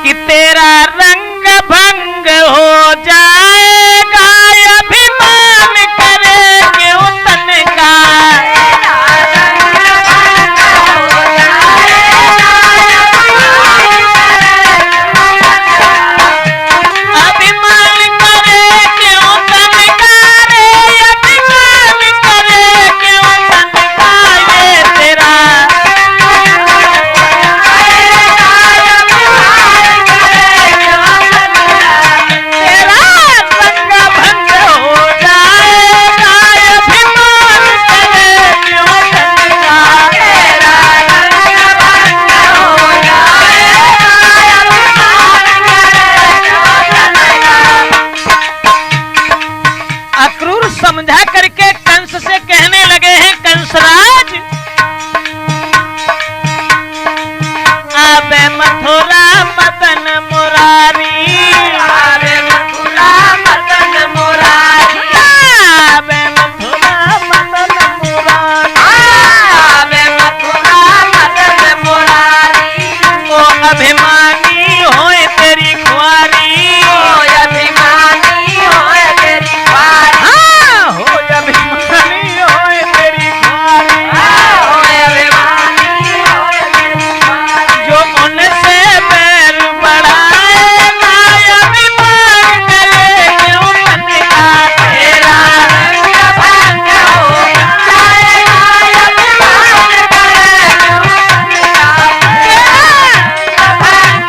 कि तेरा रंग भंग हो जाएगा, अभिमान करे क्यों तन का। अभिमान करे क्यों तन का रे, अभिमान करे क्यों तन का। ये तेरा समझा करके कंस से कहने लगे हैं, कंसराज आबे मथुरा मदन मुरारी, आबे मथुरा मदन मुरारी, आबे मथुरा मदन मुरारी, आबे मथुरा मदन मुरारी। ओ अभिमानी होए तेरी ख्वारी, ओ अभिमानी होए तेरी ख्वारी, हो अभिमानी होए तेरी ख्वारी, हो अभिमानी होए तेरी ख्वारी। जो उनसे बैर बढ़ाए ना, अभिमान करे क्यों तन का। तेरा रंग भंग हो जाएगा, अभिमान करे क्यों तन का। तेरा रंग भंग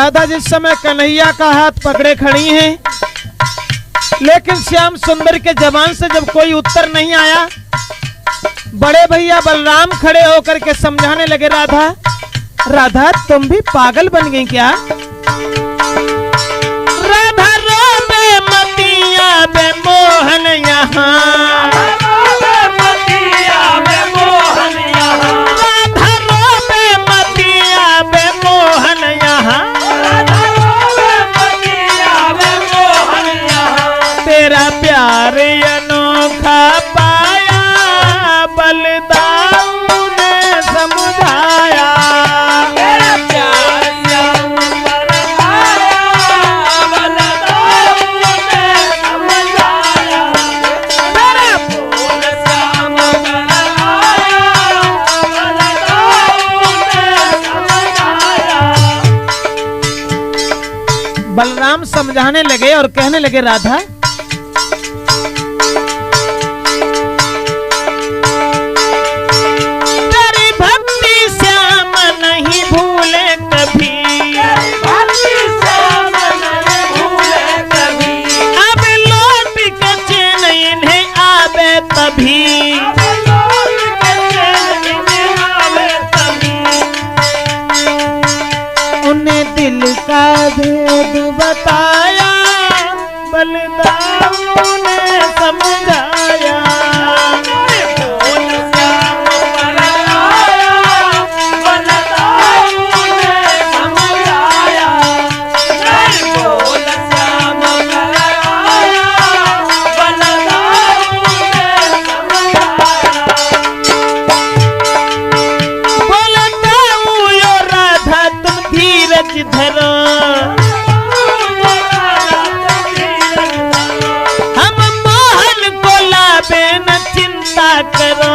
राधा जिस समय कन्हैया का हाथ पकड़े खड़ी हैं, लेकिन श्याम सुंदर के जबान से जब कोई उत्तर नहीं आया, बड़े भैया बलराम खड़े होकर के समझाने लगे, राधा राधा तुम भी पागल बन गई क्या? राधा रोबे मतिया बे मोहन यहाँ, राधा रोबे मतिया बे मोहन यहाँ, तेरा प्यार अनोखा पाया बलदाऊ ने समझाया, तेरा प्यार अनोखा पाया बलदाऊ ने समझाया, तेरा फूल श्याम कराया बलदाऊ ने समझाया। बलराम समझाने लगे और कहने लगे, राधा उन्हें दिल का भेद बताया बलदाऊ ने समझाया, हम मोहन को लाबे न चिंता करो,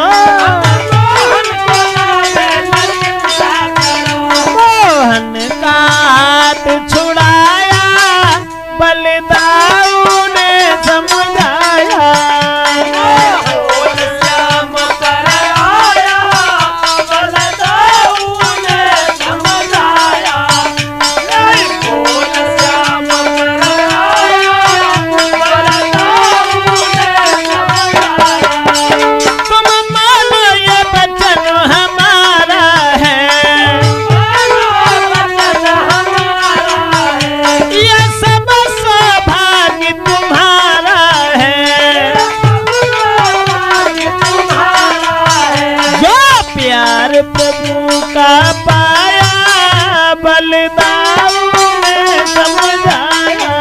मोहन का हाथ छुड़ाया बलदाऊ ने समझाया, प्रभु का पाया बलदाऊ ने समझाया,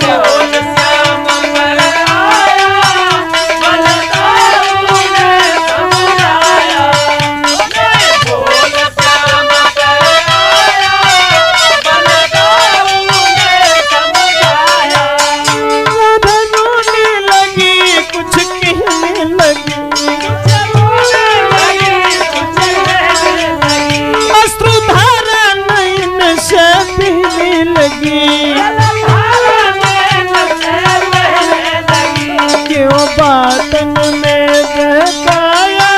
फूल श्याम कराया बलदाऊ ने समझाया, फूल श्याम कराया बलदाऊ ने समझाया। रोने लगी कुछ कहने लगी, क्यों बातन में बहकाया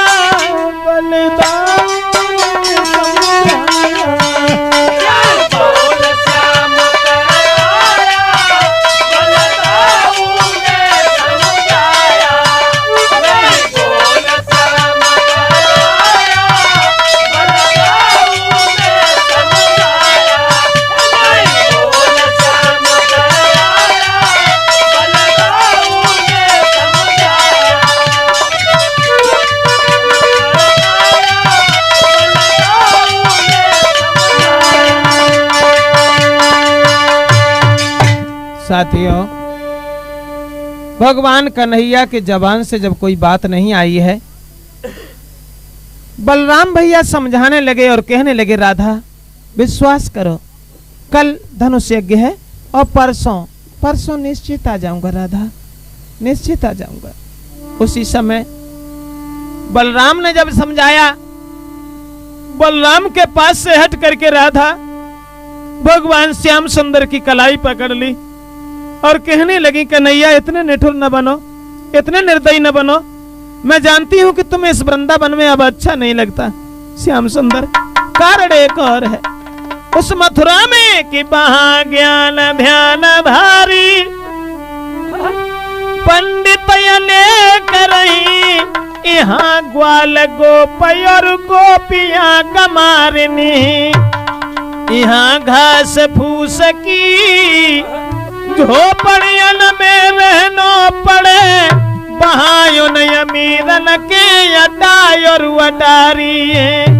बलदाऊ ने समझाया, फूल श्याम कराया बलदाऊ ने समझाया, फूल श्याम कराया बलदाऊ ने समझाया, फूल श्याम कराया बलदाऊ ने समझाया। साथियों, भगवान कन्हैया के जबान से जब कोई बात नहीं आई है, बलराम भैया समझाने लगे और कहने लगे, राधा विश्वास करो, कल धनुष यज्ञ है और परसों निश्चित आ जाऊंगा राधा, निश्चित आ जाऊंगा। उसी समय बलराम ने जब समझाया, बलराम के पास से हट करके राधा भगवान श्याम सुंदर की कलाई पकड़ ली और कहने लगी, कन्हैया इतने निठुर न बनो, इतने निर्दयी न बनो, मैं जानती हूं कि तुम्हें इस वृंदावन में अब अच्छा नहीं लगता। श्याम सुंदर, कारण एक और है, उस मथुरा में कि वहां ज्ञान ध्यान भारी, पंडित अनेक रही, यहाँ ग्वाल गोप और गोपियां कमारनी, यहाँ घास फूस की झोपड़ियन में रहना पड़े, वहां अमीरन के अटाई और अटारी है।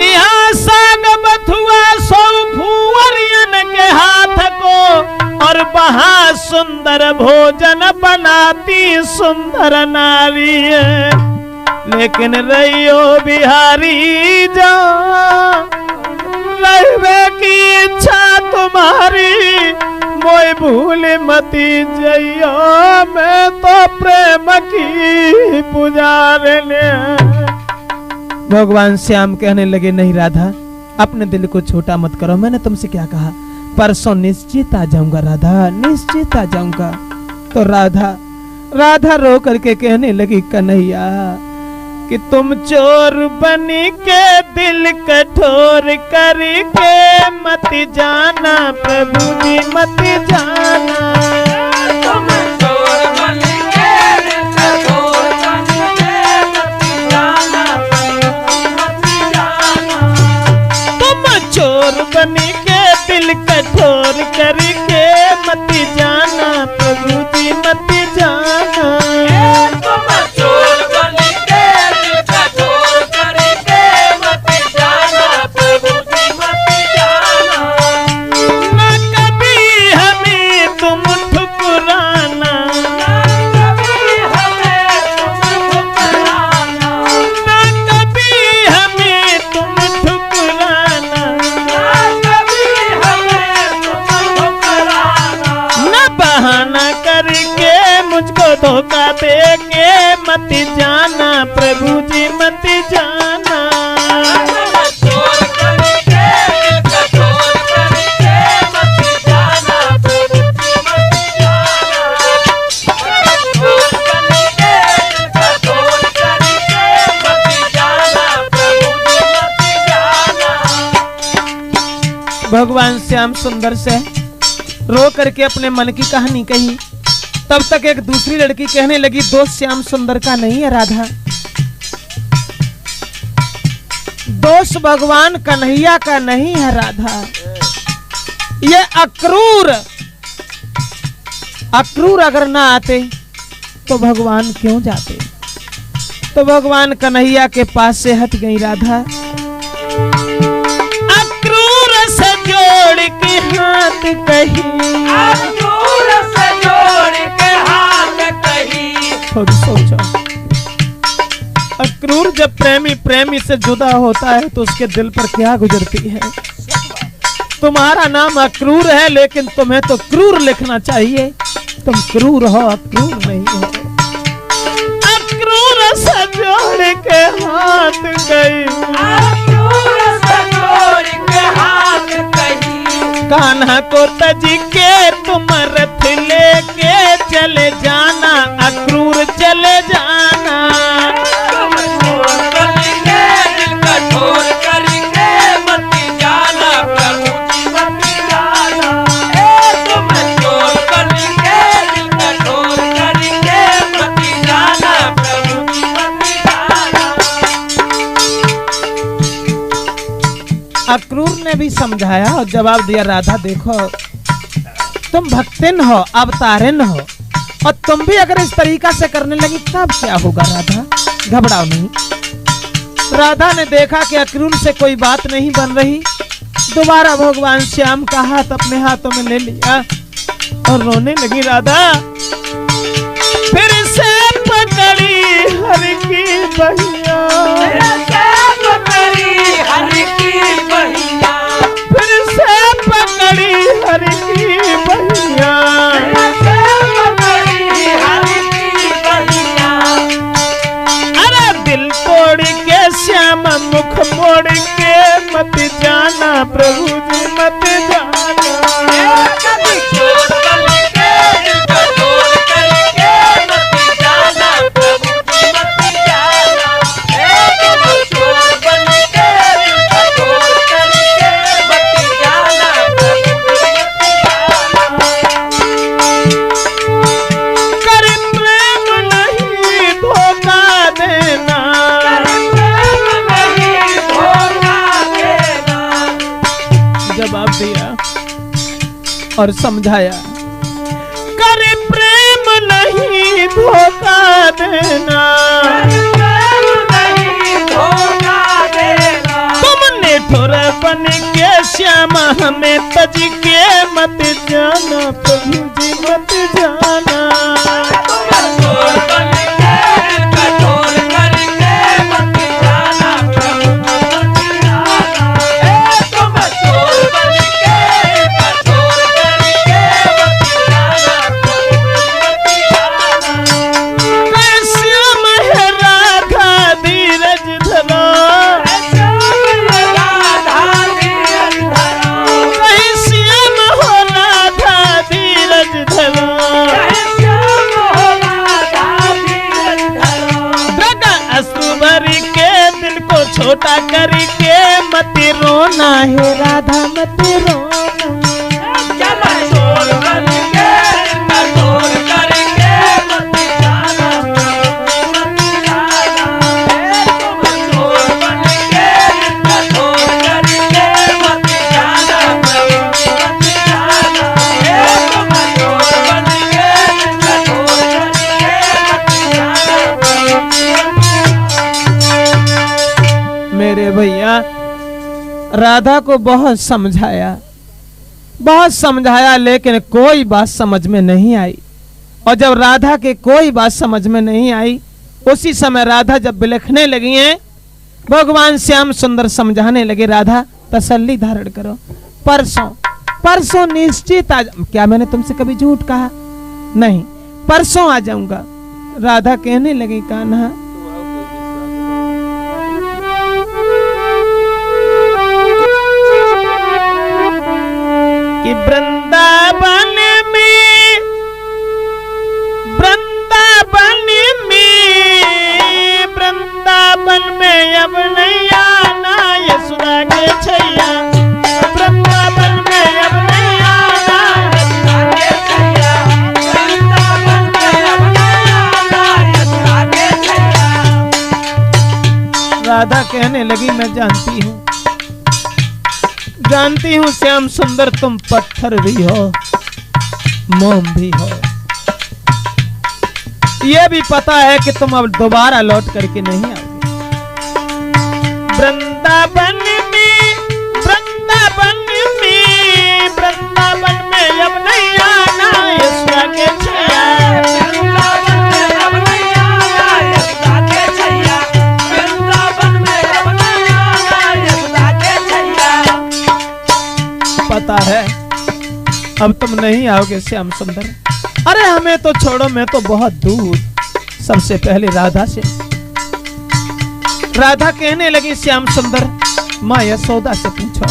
यहाँ साग बथुआ सौ फूवरियन के हाथ को, और वहां सुंदर भोजन बनाती सुंदर नारी है। लेकिन रहियो बिहारी जा रहवे की इच्छा तुम्हारी, मोय भूल मती जइयो, मैं तो प्रेम की पुजारने। भगवान श्याम कहने लगे नहीं राधा, अपने दिल को छोटा मत करो, मैंने तुमसे क्या कहा, परसों निश्चित आ जाऊंगा राधा, निश्चित आ जाऊंगा। तो राधा रो करके कहने लगी कन्हैया कि तुम चोर बनी के दिल कठोर करके मत जाना, प्रभु जी मत जाना। तुम चोर बनी के दिल कठोर करके मत जाना, मत जाना। तुम चोर बनी के दिल कठोर करके मत जाना, प्रभु जी मत जाना। तुम चोर बनी के दिल कठोर करके मत जाना, प्रभु जी मत जाना। न कभी हमें तुम ठुकराना, न कभी हमें तुम ठुकराना, न कभी हमें तुम ठुकराना, न कभी हमें तुम ठुकराना। न बहाना करके मुझको धोखा दे के मत जाना, प्रभु जी मत जाना। तुम चोर बनी के दिल कठोर करके मत जाना, प्रभु जी मत जाना। चोर बनी के दिल कठोर करके मत जाना, प्रभु जी मत जाना। भगवान श्याम सुंदर से रो करके अपने मन की कहानी कही। तब तक एक दूसरी लड़की कहने लगी दोस्त श्याम सुंदर का नहीं है राधा, दोष भगवान कन्हैया का नहीं है राधा, ये अक्रूर अगर ना आते तो भगवान क्यों जाते। तो भगवान कन्हैया के पास से हट गई राधा। अक्रूर से जोड़ के हाथ कही, अक्रूर से जोड़ के हाथ कही। थोड़ी सोचो, अक्रूर जब प्रेमी से जुदा होता है तो उसके दिल पर क्या गुजरती है। तुम्हारा नाम अक्रूर है लेकिन तुम्हें तो क्रूर लिखना चाहिए, तुम क्रूर हो, अक्रूर नहीं हो। अक्रूर से जोड़ के हाथ गई, अक्रूर से जोड़ के हाथ कही। कान्हा को तज के तुम रथ लेके चले जाना, अक्रूर चले जाना। तुम चोर बनी के दिल कठोर करके मत जाना, प्रभु जी मत जाना। तुम चोर बनी के दिल कठोर करके मत जाना, प्रभु जी मत जाना। अक्रूर ने भी समझाया और जवाब दिया राधा देखो तुम भक्तिन हो, अवतारिन हो, और तुम भी अगर इस तरीका से करने लगी तब क्या होगा राधा, घबराओ नहीं। राधा ने देखा कि अक्रूर से कोई बात नहीं बन रही, दोबारा भगवान श्याम का हाथ अपने हाथों में ले लिया और रोने लगी राधा। फिर से पकड़ी हर की बहिया, हरि की बहिया, फिर से पकड़ी हर की बहिया। हरि की बहिया। अरे दिल तोड़ के श्याम मुख मोड़ के मत जाना, प्रभु जी मत जाना। कभी चोर बनी के दिल कठोर करके मत जाना, प्रभु जी मत जाना। तुम चोर बनी के दिल कठोर करके और समझाया, कर प्रेम नहीं धोखा देना, तुमने ठोर बन के श्याम हमें तज के मत जाना, प्रभु जी मत जाना। छोटा करके मत रोना है राधा, मत रोना। मेरे भैया राधा को बहुत समझाया लेकिन कोई बात समझ में नहीं आई। और जब राधा के कोई बात समझ में नहीं आई, उसी समय राधा जब बिलखने लगी हैं, भगवान श्याम सुंदर समझाने लगे, राधा तसल्ली धारण करो, परसों निश्चित आ। क्या मैंने तुमसे कभी झूठ कहा? नहीं, परसों आ जाऊंगा। राधा कहने लगी, कान्हा कि वृंदावन में अब नहीं आना, यशोदा के छैया, वृंदावन में अब नहीं आना, यशोदा के छैया, वृंदावन में अब नहीं आना, यशोदा के छैया। राधा कहने लगी, मैं जानती हूँ श्याम सुंदर, तुम पत्थर भी हो, मोम भी हो। ये भी पता है कि तुम अब दोबारा लौट करके नहीं आओगे। वृंदावन में अब नहीं आना, यशोदा के छैया, वृंदावन में अब नहीं आना, यशोदा के छैया, वृंदावन में अब नहीं आना, यशोदा के छैया। पता है अब तुम नहीं आओगे श्याम सुंदर। अरे हमें तो छोड़ो, मैं तो बहुत दूर। सबसे पहले राधा से। राधा कहने लगी, श्याम सुंदर, माँ यशोदा से पूछो,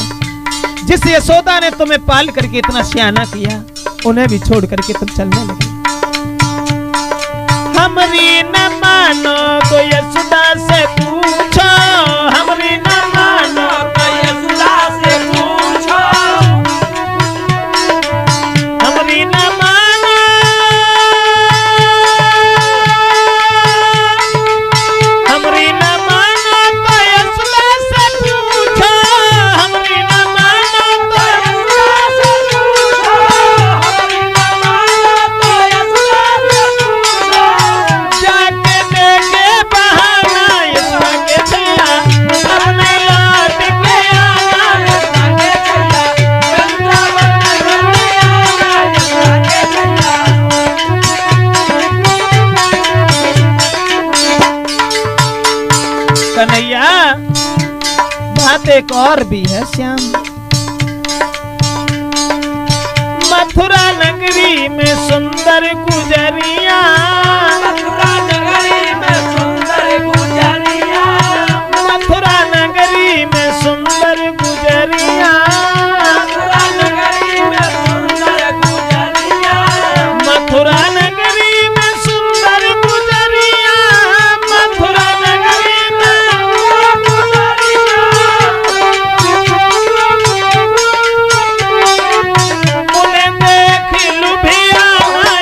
जिस यशोदा ने तुम्हें पाल करके इतना सियाना किया, उन्हें भी छोड़ करके तुम चलने लगे। हमरी न मानो तो यशोदा से पूछो, हमरी न मानो तो यशोदा से पूछो, हमरी न मानो, हमरी न मानो तो यशोदा से पूछो, हमरी न मानो तो यशोदा से पूछो, हमरी न मानो तो यशोदा से पूछो, जाके देखे बहाना, यशोदा के छैया, अपने लौट के आना, यशोदा के छैया, वृंदावन में नहीं आना, यशोदा के छैया। कन्हैया, बात एक और भी है श्याम। मथुरा नगरी में सुंदर गुजरिया, मथुरा नगरी में सुंदर गुजरिया, मथुरा नगरी में सुंदर गुजरिया, मथुरा नगरी में सुंदर गुजरिया, मथुरा नगरी में सुंदर गुजरिया, मथुरा नगरी में गुजरिया, उन्हें देख लुभिया,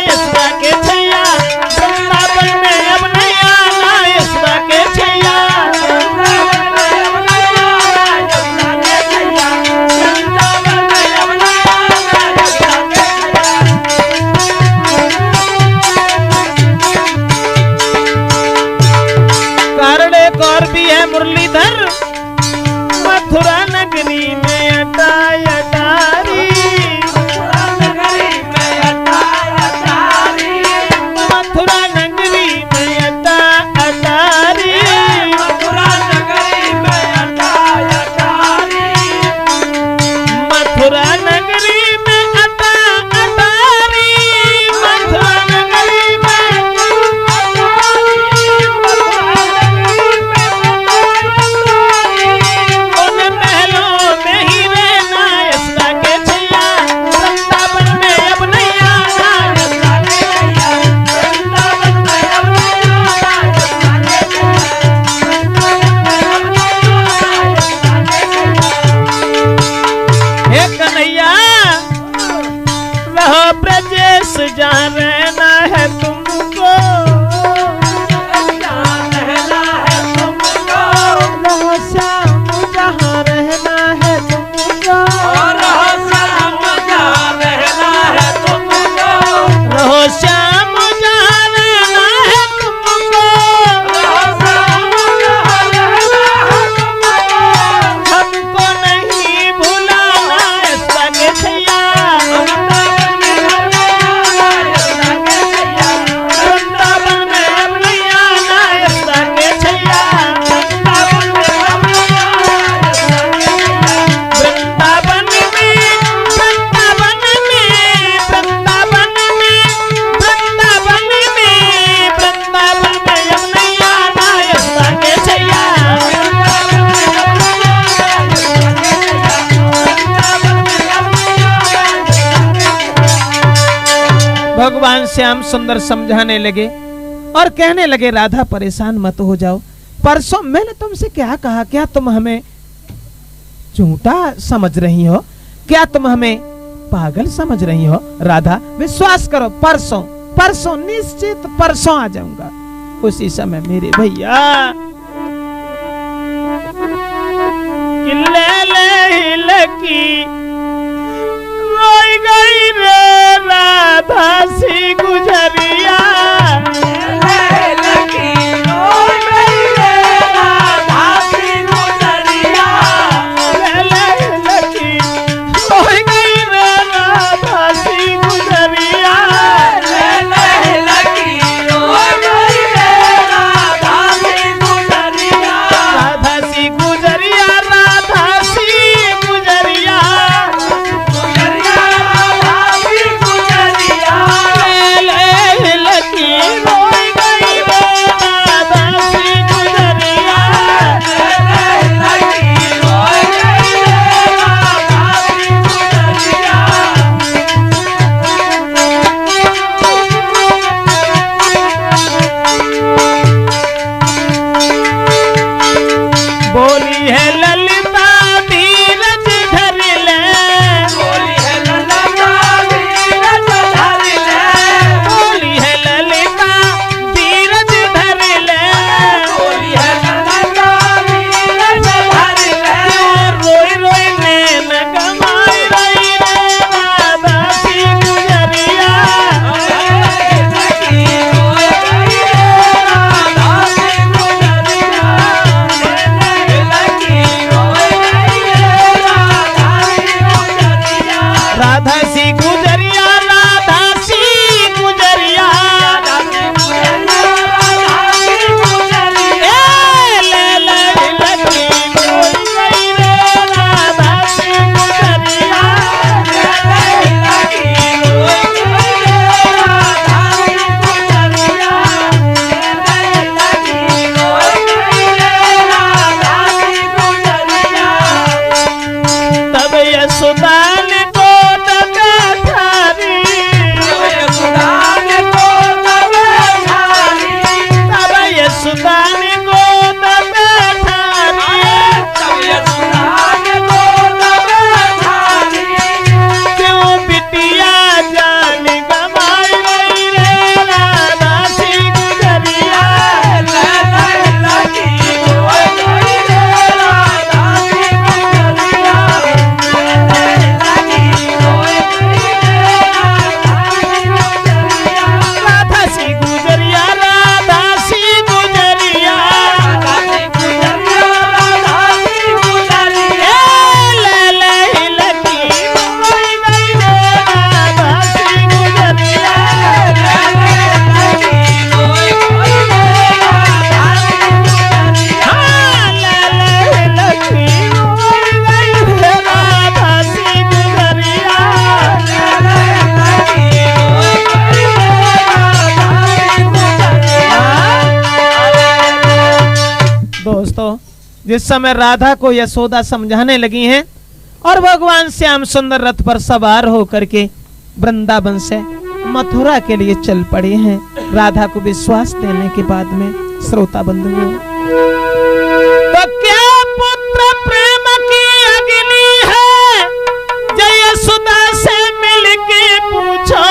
यशोदा जहाँ रहना है तुमको, जहाँ रहना है तुमको, रहो श्याम जहाँ रहना है तुमको, रहो श्याम जहाँ रहना है तुमको, रहो श्याम जहाँ रहना है तुमको, रहो श्याम जहाँ रहना है तुमको, हमको नहीं भुलाना है सगे छैया, वृंदावन में अपनी आना है सगे छैया, वृंदावन में वृंदावन में वृंदावन में अपनी आना है सगे छैया। भगवान श्याम सुंदर समझाने लगे और कहने लगे राधा परेशान मत हो जाओ, परसों मैंने तुमसे क्या कहा, क्या तुम हमें झूठा समझ रही हो, क्या तुम हमें पागल समझ रही हो? राधा विश्वास करो, परसों परसों निश्चित परसों आ जाऊंगा, उसी समय मेरे भैया ले लकी रोई गई रे राधा सी गुजरिया, लगी रोई गई रे राधा सी गुजरिया, लकी रोई गई रे राधा सी गुजरिया, लगी रोई गई रे राधा सी गुजरिया, राधा सी गुजरिया, राधा सी गुजरिया, गुजरिया राधा सी गुजरिया, लकी रोई गई रे राधा सी गुजरिया, लगी रोई गई रे राधा सी गुजरिया। बोली है ललिता धीरज धर ले, बोली है ललिता धीरज धर ले, बोली है ललिता धीरज धर ले, बोली है ललिता धीरज धर ले, रोई रोई नैन कमाई रही रे राधा सी गुजरिया, लगी रोई गई रे राधा सी गुजरिया, लगी रोई गई रे राधा सी गुजरिया, राधा सी गुजरिया, राधा सी गुजरिया, राधा सी गुजरिया, लकी रोई गई रे राधा सी गुजरिया, लगी रोई गई रे राधा सी गुजरिया, लगी रोई गई रे राधा सी गुजरिया। तब यशोदा ने गोद में ठारी, यशोदान को तब ठारी, तब यशोदा ने गोद में ठारी, तब यशोदान को तब ठारी, क्यों बिटिया जान गवाई गई रे राधा सी गुजरिया, लगी रोई गई रे राधा सी गुजरिया, लगी रोई गई रे राधा सी गुजरिया, राधा सी गुजरिया, राधा सी गुजरिया, राधा सी गुजरिया, लकी रोई गई रे राधा सी गुजरिया, लगी रोई गई रे राधा सी गुजरिया, लकी रोई गई रे राधा सी गुजरिया। लगी रोई गई रे राधा सी गुजरिया। दोस्तों, जिस समय राधा को यशोदा समझाने लगी हैं और भगवान श्याम सुंदर रथ पर सवार होकर के वृंदावन से मथुरा के लिए चल पड़े हैं, राधा को विश्वास देने के बाद में श्रोता बंधुओं, तो क्या पुत्र प्रेम की अग्नि है, जय यशोदा से मिलके पूछो,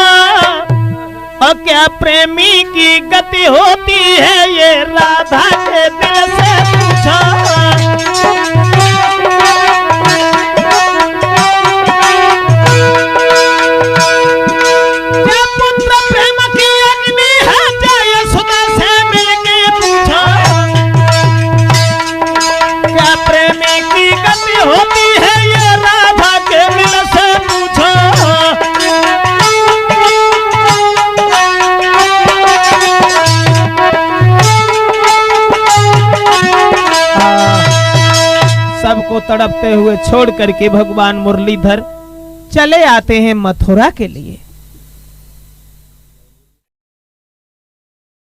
और क्या प्रेमी की गति होती है ये राधा के दिल से पूछो। क्या पुत्र प्रेम की अग्नि है जो यशोदा से मिलके पूछो। क्या प्रेमी की गति होती है ये राधा के दिल से पूछो। सबको तड़पते हुए छोड़ करके भगवान मुरलीधर चले आते हैं मथुरा के लिए।